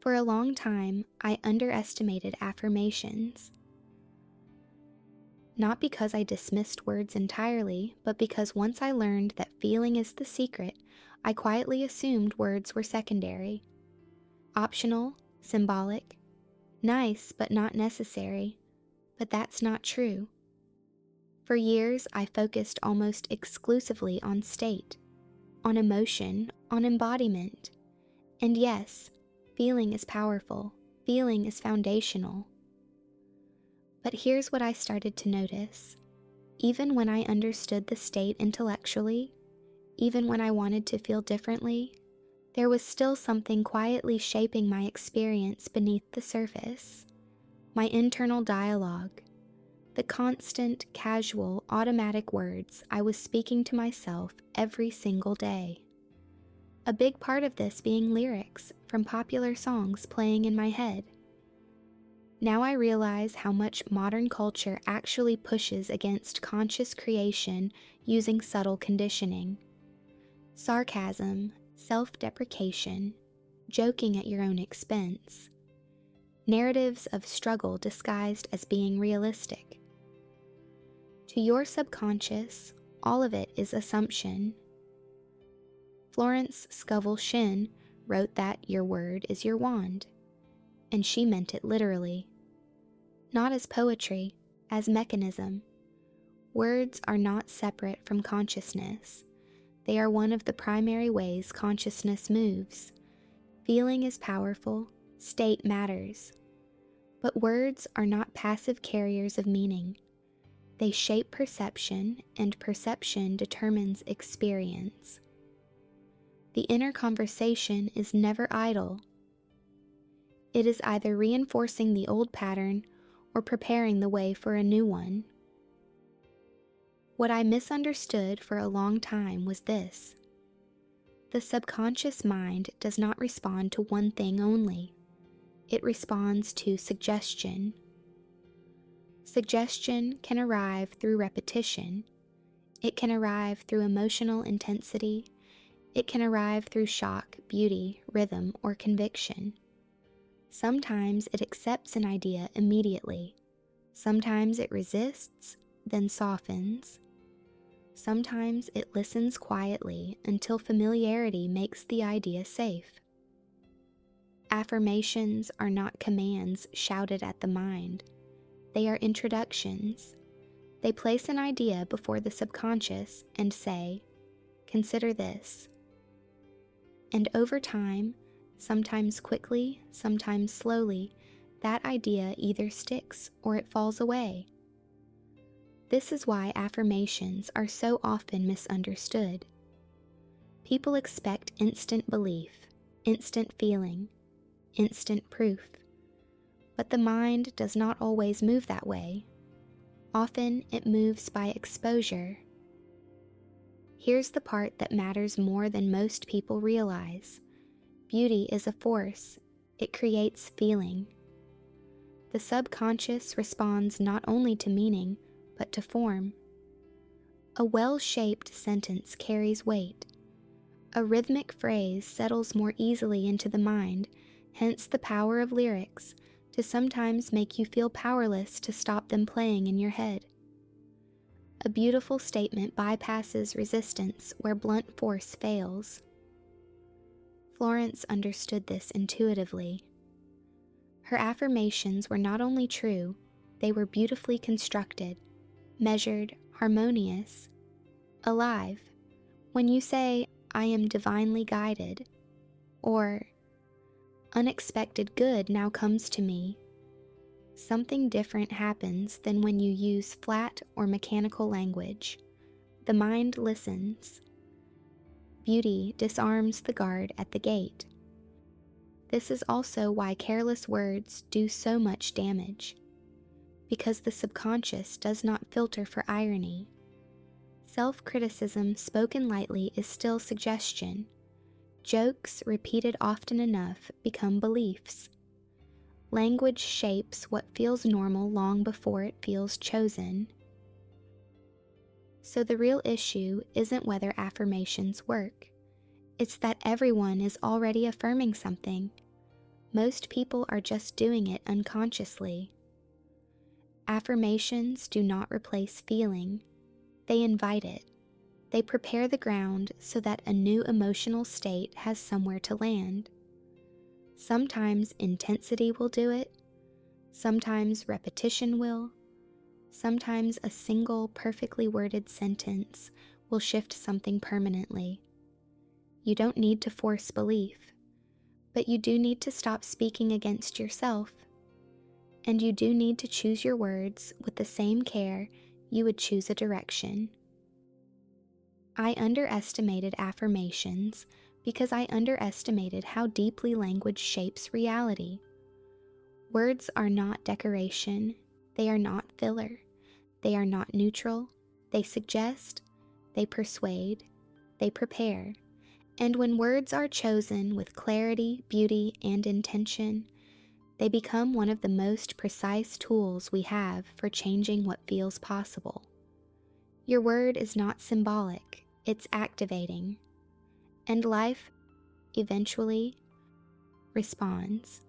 For a long time, I underestimated affirmations. Not because I dismissed words entirely, but because once I learned that feeling is the secret, I quietly assumed words were secondary, optional, symbolic, nice but not necessary. But that's not true. For years, I focused almost exclusively on state, on emotion, on embodiment. And yes, feeling is powerful, feeling is foundational. But here's what I started to notice. Even when I understood the state intellectually, even when I wanted to feel differently, there was still something quietly shaping my experience beneath the surface. My internal dialogue, the constant, casual, automatic words I was speaking to myself every single day. A big part of this being lyrics from popular songs playing in my head. Now I realize how much modern culture actually pushes against conscious creation using subtle conditioning. Sarcasm, self-deprecation, joking at your own expense. Narratives of struggle disguised as being realistic. To your subconscious, all of it is assumption. Florence Scovel Shinn wrote that your word is your wand, and she meant it literally. Not as poetry, as mechanism. Words are not separate from consciousness. They are one of the primary ways consciousness moves. Feeling is powerful, state matters. But words are not passive carriers of meaning. They shape perception, and perception determines experience. The inner conversation is never idle. It is either reinforcing the old pattern or preparing the way for a new one. What I misunderstood for a long time was this. The subconscious mind does not respond to one thing only. It responds to suggestion. Suggestion can arrive through repetition. It can arrive through emotional intensity. It can arrive through shock, beauty, rhythm, or conviction. Sometimes it accepts an idea immediately. Sometimes it resists, then softens. Sometimes it listens quietly until familiarity makes the idea safe. Affirmations are not commands shouted at the mind. They are introductions. They place an idea before the subconscious and say, "Consider this." And over time, sometimes quickly, sometimes slowly, that idea either sticks or it falls away. This is why affirmations are so often misunderstood. People expect instant belief, instant feeling, instant proof. But the mind does not always move that way. Often it moves by exposure. Here's the part that matters more than most people realize. Beauty is a force. It creates feeling. The subconscious responds not only to meaning, but to form. A well-shaped sentence carries weight. A rhythmic phrase settles more easily into the mind, hence the power of lyrics, to sometimes make you feel powerless to stop them playing in your head. A beautiful statement bypasses resistance where blunt force fails. Florence understood this intuitively. Her affirmations were not only true, they were beautifully constructed, measured, harmonious, alive. When you say, "I am divinely guided," or "unexpected good now comes to me," something different happens than when you use flat or mechanical language. The mind listens. Beauty disarms the guard at the gate. This is also why careless words do so much damage, because the subconscious does not filter for irony. Self-criticism spoken lightly is still suggestion. Jokes repeated often enough become beliefs. Language shapes what feels normal long before it feels chosen. So the real issue isn't whether affirmations work. It's that everyone is already affirming something. Most people are just doing it unconsciously. Affirmations do not replace feeling, they invite it. They prepare the ground so that a new emotional state has somewhere to land. Sometimes intensity will do it, sometimes repetition will, sometimes a single perfectly worded sentence will shift something permanently. You don't need to force belief, but you do need to stop speaking against yourself. And you do need to choose your words with the same care you would choose a direction. I underestimated affirmations because I underestimated how deeply language shapes reality. Words are not decoration, they are not filler, they are not neutral, they suggest, they persuade, they prepare. And when words are chosen with clarity, beauty, and intention, they become one of the most precise tools we have for changing what feels possible. Your word is not symbolic, it's activating. And life eventually responds.